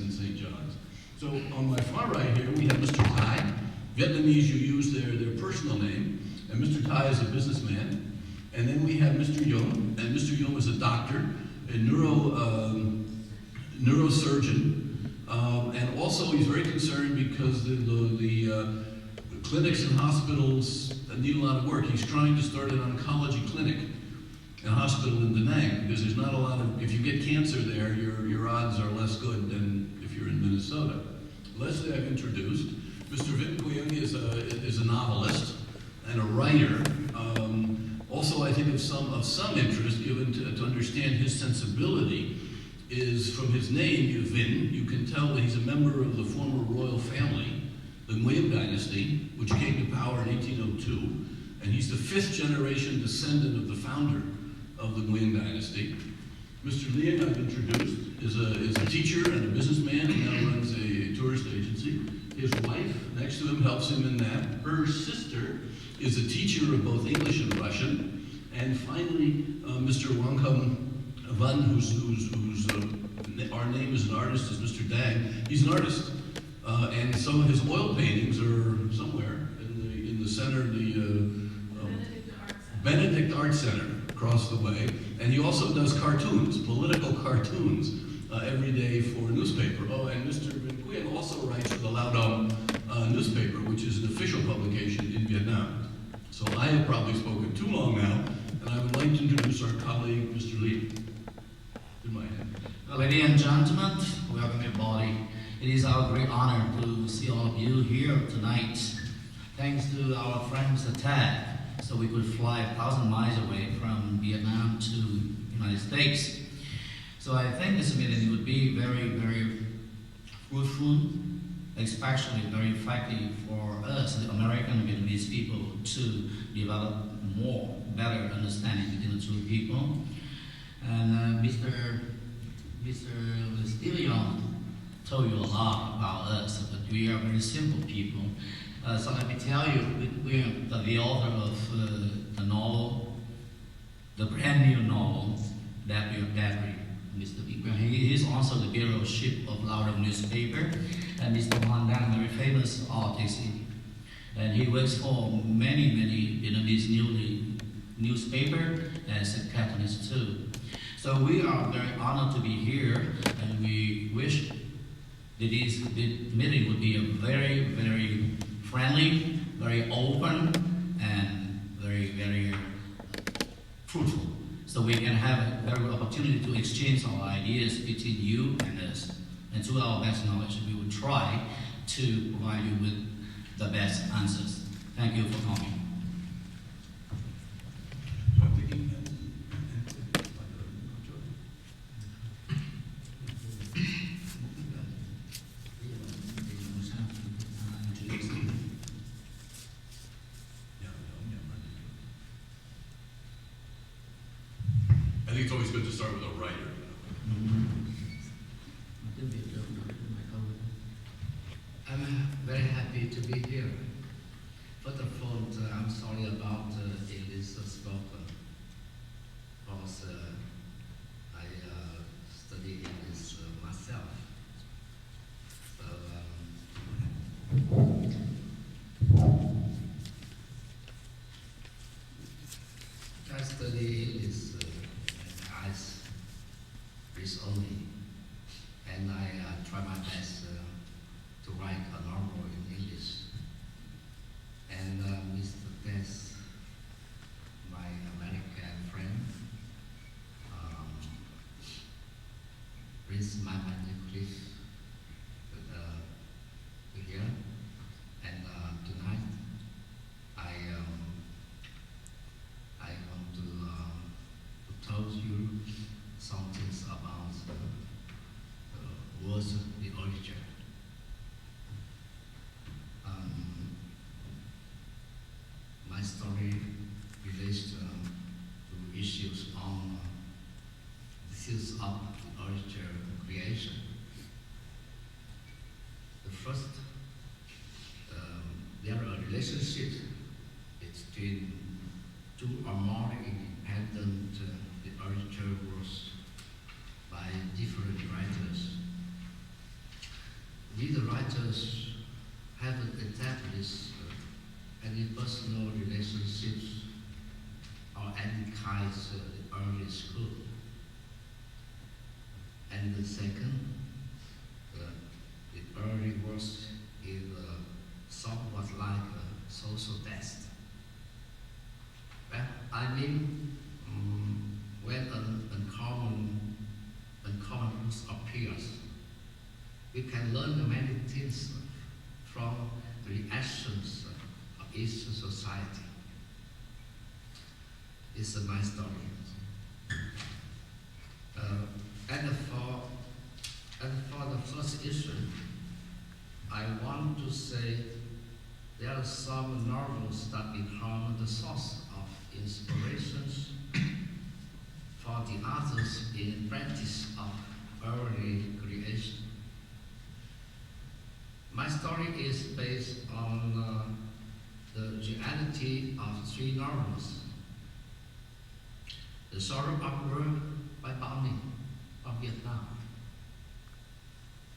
in St. John's. So on my far right here, we have Mr. Tai. Vietnamese, you use their personal name, and Mr. Tai is a businessman. And then we have Mr. Yum, and Mr. Yum is a doctor, a neurosurgeon, and also he's very concerned because the clinics and hospitals need a lot of work. He's trying to start an oncology clinic in a hospital in Da Nang, because there's not a lot of, if you get cancer there, your odds are less good than if you're in Minnesota. Leslie I've introduced. Mr. Vinh Nguyen is a novelist and a writer. Also, I think of some interest, given to understand his sensibility, is from his name, Vinh. You can tell that he's a member of the former royal family, the Nguyen dynasty, which came to power in 1802, and he's the 5th generation descendant of the founder of the Nguyen dynasty. Mr. Liang, I've introduced, is a teacher and a businessman. He now runs a tourist agency. His wife, next to him, helps him in that. Her sister is a teacher of both English and Russian. And finally, Mr. Wang Hum Van, whose our name as an artist is Mr. Dang. He's an artist. And some of his oil paintings are somewhere in the center, Benedict Art Center across the way. And he also does cartoons, political cartoons, every day for a newspaper. Oh, and Mr. Vinh Nguyen also writes for the Lao Dong newspaper, which is an official publication in Vietnam. So I have probably spoken too long now, and I would like to introduce our colleague, Mr. Lee. In my hand. Ladies and gentlemen, welcome everybody. It is our great honor to see all of you here tonight. Thanks to our friends at TAG, so we could fly 1,000 miles away from Vietnam to United States. So I think this meeting would be very, very fruitful, especially very effective for us, the American and Vietnamese people, to develop more, better understanding between the two people. And Mr. Stilion told you a lot about us, but we are very simple people. So let me tell you, we are the author of the novel, the brand new novel, That We Are Battery. Mr. Vinh, he is also the bureau chief of Lao Dong newspaper, and Mr. Hoàng Đăng, a very famous artist, and he works for many Vietnamese newspaper as a catalyst too. So we are very honored to be here, and we wish that this meeting would be a very, very friendly, very open, and very, very fruitful. So we can have a very good opportunity to exchange our ideas between you and us. And to our best knowledge, we will try to provide you with the best answers. Thank you for coming. I think it's always good to start with a writer. I'm very happy to be here. First of all, I'm sorry about English spoken, because I study English myself. So I study English as read only, and I try my best to write a novel in English. And Mr. Tess, my American friend, reads my manuscript here. And tonight, I want to tell you some things about words, the origin. My story relates to issues on issues of the origin creation. The first, there are relationships between two or more independent the origin works by different writers. establish any personal relationships or any kinds of early school. And the second, the early works is somewhat like a social test. Well, I mean, when an uncommon appears, we can learn many things from the reactions of each society. It's my story. And for the first issue, I want to say there are some novels that become the source of inspirations for the others in practice of early creation. My story is based on the reality of three novels. The Sorrow of War by Benedict from Vietnam.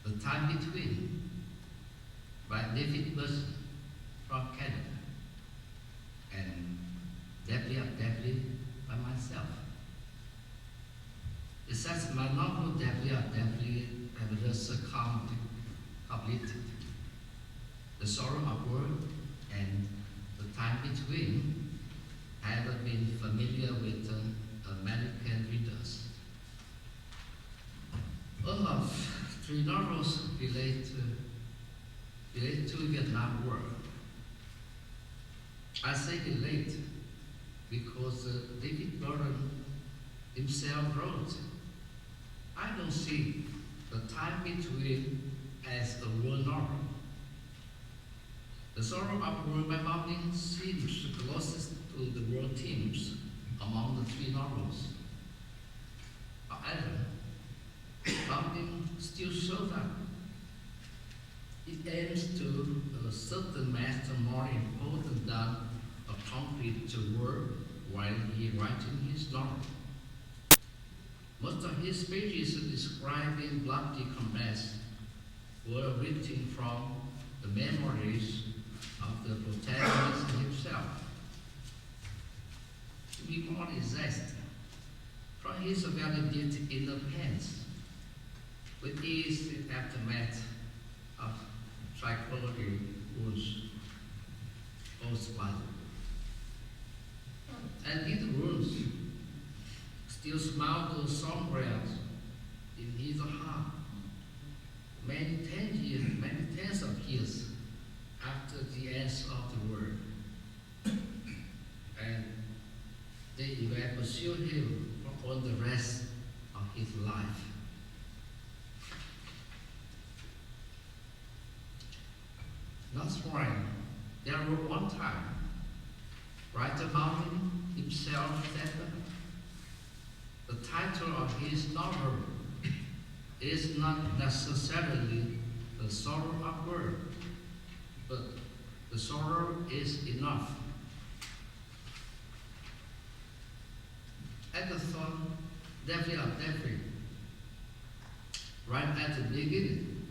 The Time Between by Benedict from Canada. And Deadly by myself. It says my novel Deadly have just completed. The Sorrow of War and The Time Between have been familiar with American readers. All of three novels relate to Vietnam War. I say relate because David Burton himself wrote, I don't see The Time Between as a war novel. The Sorrow of War by Benedict seems closest to the war themes among the three novels. However, Benedict still shows up. It aims to a certain master more important than a concrete word while he writing his novel. Most of his pages describing bloody combats were written from the memories of the protagonist himself. To be more exact, from his validated inner pens, which is the aftermath of psychology wounds caused by the war. And these wounds still smell somewhere in his heart, many tens of years after the end of the war. And they will pursue him for all the rest of his life. That's why there was one time, writer Benedict himself said the title of his novel is not necessarily The Sorrow of War, but the sorrow is enough. At the song, Deadly, right at the beginning,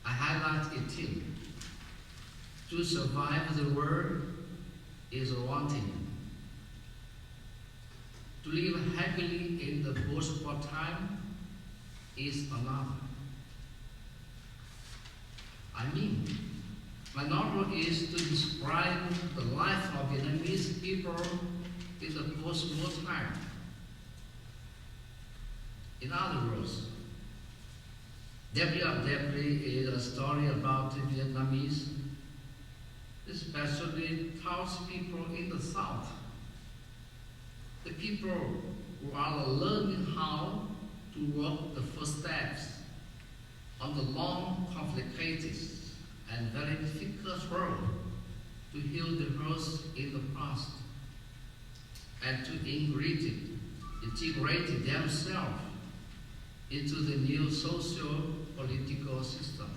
I highlight it too. To survive the war is one thing. To live happily in the post-war time is another. I mean, my novel is to describe the life of Vietnamese people in the post-war time. In other words, Deadly is a story about the Vietnamese, especially townspeople in the South. The people who are learning how to walk the first steps on the long, complicated, and very difficult road to heal the hurts in the past and to integrate themselves into the new social political system.